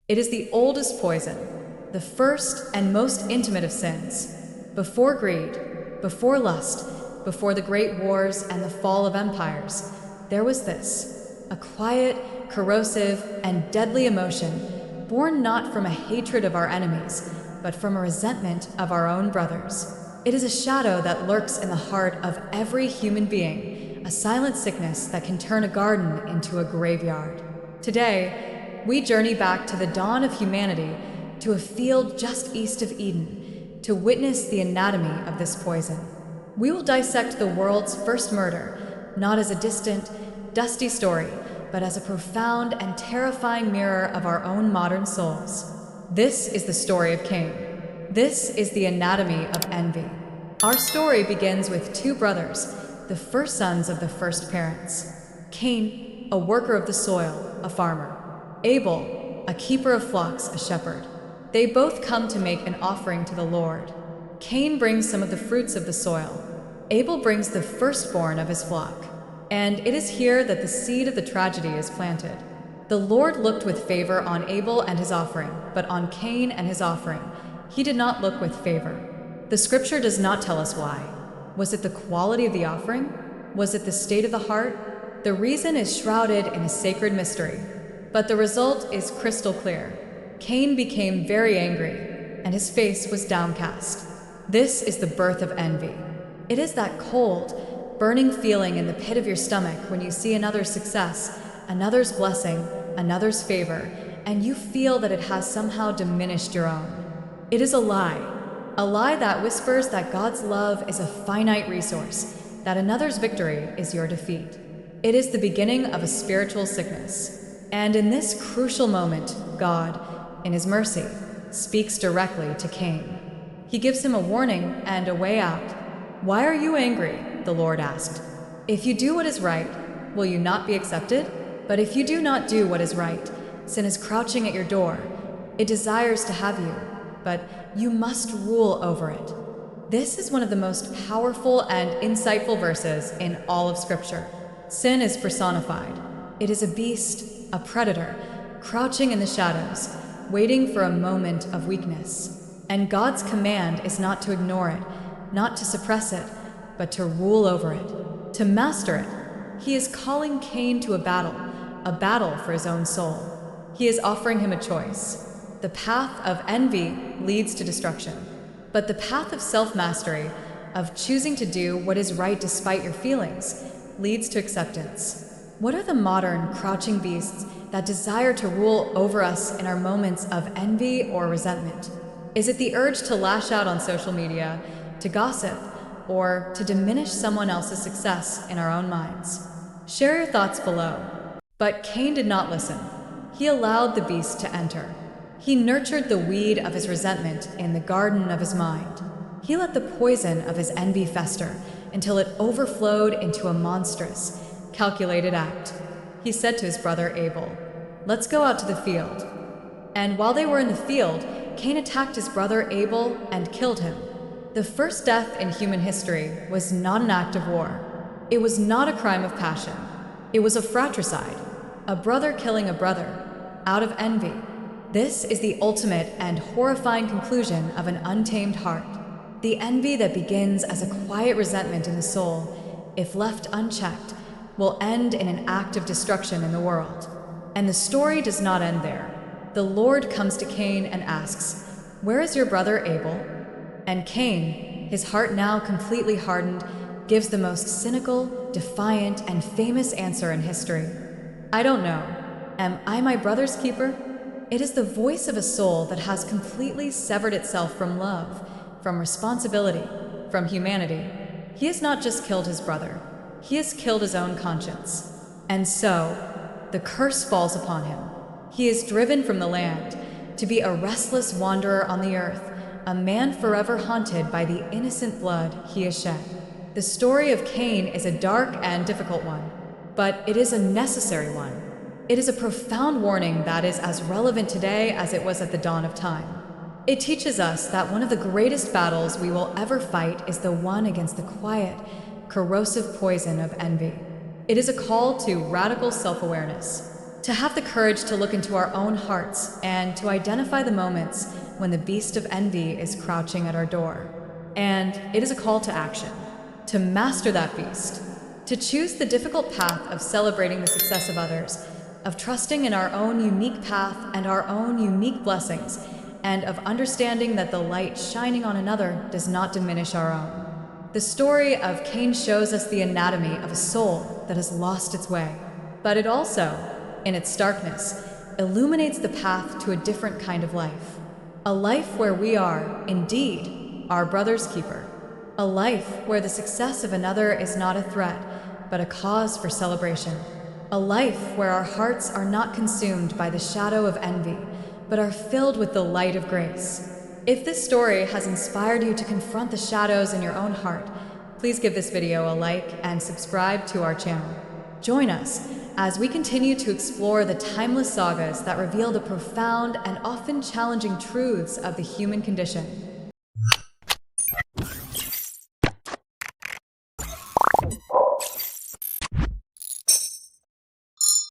It is the oldest poison, the first and most intimate of sins. Before greed, before lust, before the great wars and the fall of empires, there was this, a quiet, corrosive, and deadly emotion, born not from a hatred of our enemies, but from a resentment of our own brothers. It is a shadow that lurks in the heart of every human being, a silent sickness that can turn a garden into a graveyard. Today, we journey back to the dawn of humanity, to a field just east of Eden, to witness the anatomy of this poison. We will dissect the world's first murder, not as a distant, dusty story, but as a profound and terrifying mirror of our own modern souls. This is the story of Cain. This is the anatomy of envy. Our story begins with two brothers, the first sons of the first parents. Cain, a worker of the soil, a farmer. Abel, a keeper of flocks, a shepherd. They both come to make an offering to the Lord. Cain brings some of the fruits of the soil. Abel brings the firstborn of his flock. And it is here that the seed of the tragedy is planted. The Lord looked with favor on Abel and his offering, but on Cain and his offering, he did not look with favor. The scripture does not tell us why. Was it the quality of the offering? Was it the state of the heart? The reason is shrouded in a sacred mystery, but the result is crystal clear. Cain became very angry, and his face was downcast. This is the birth of envy. It is that cold, burning feeling in the pit of your stomach when you see another's success, another's blessing, another's favor, and you feel that it has somehow diminished your own. It is a lie that whispers that God's love is a finite resource, that another's victory is your defeat. It is the beginning of a spiritual sickness. And in this crucial moment, God, in his mercy, speaks directly to Cain. He gives him a warning and a way out. "Why are you angry?" the Lord asked. "If you do what is right, will you not be accepted? But if you do not do what is right, sin is crouching at your door. It desires to have you, but you must rule over it." This is one of the most powerful and insightful verses in all of Scripture. Sin is personified. It is a beast, a predator, crouching in the shadows, waiting for a moment of weakness. And God's command is not to ignore it, not to suppress it, but to rule over it, to master it. He is calling Cain to a battle for his own soul. He is offering him a choice. The path of envy leads to destruction, but the path of self-mastery, of choosing to do what is right despite your feelings, leads to acceptance. What are the modern, crouching beasts that desire to rule over us in our moments of envy or resentment? Is it the urge to lash out on social media, to gossip, or to diminish someone else's success in our own minds? Share your thoughts below. But Cain did not listen. He allowed the beast to enter. He nurtured the weed of his resentment in the garden of his mind. He let the poison of his envy fester until it overflowed into a monstrous, calculated act. He said to his brother Abel, "Let's go out to the field." And while they were in the field, Cain attacked his brother Abel and killed him. The first death in human history was not an act of war. It was not a crime of passion. It was a fratricide, a brother killing a brother, out of envy. This is the ultimate and horrifying conclusion of an untamed heart. The envy that begins as a quiet resentment in the soul, if left unchecked, will end in an act of destruction in the world. And the story does not end there. The Lord comes to Cain and asks, "Where is your brother Abel?" And Cain, his heart now completely hardened, gives the most cynical, defiant, and famous answer in history. "I don't know. Am I my brother's keeper?" It is the voice of a soul that has completely severed itself from love, from responsibility, from humanity. He has not just killed his brother. He has killed his own conscience. And so, the curse falls upon him. He is driven from the land, to be a restless wanderer on the earth, a man forever haunted by the innocent blood he has shed. The story of Cain is a dark and difficult one, but it is a necessary one. It is a profound warning that is as relevant today as it was at the dawn of time. It teaches us that one of the greatest battles we will ever fight is the one against the quiet, corrosive poison of envy. It is a call to radical self-awareness. To have the courage to look into our own hearts and to identify the moments when the beast of envy is crouching at our door. And it is a call to action, to master that beast, to choose the difficult path of celebrating the success of others, of trusting in our own unique path and our own unique blessings, and of understanding that the light shining on another does not diminish our own. The story of Cain shows us the anatomy of a soul that has lost its way, but it also, in its darkness, illuminates the path to a different kind of life. A life where we are, indeed, our brother's keeper. A life where the success of another is not a threat, but a cause for celebration. A life where our hearts are not consumed by the shadow of envy, but are filled with the light of grace. If this story has inspired you to confront the shadows in your own heart, please give this video a like and subscribe to our channel. Join us as we continue to explore the timeless sagas that reveal the profound and often challenging truths of the human condition.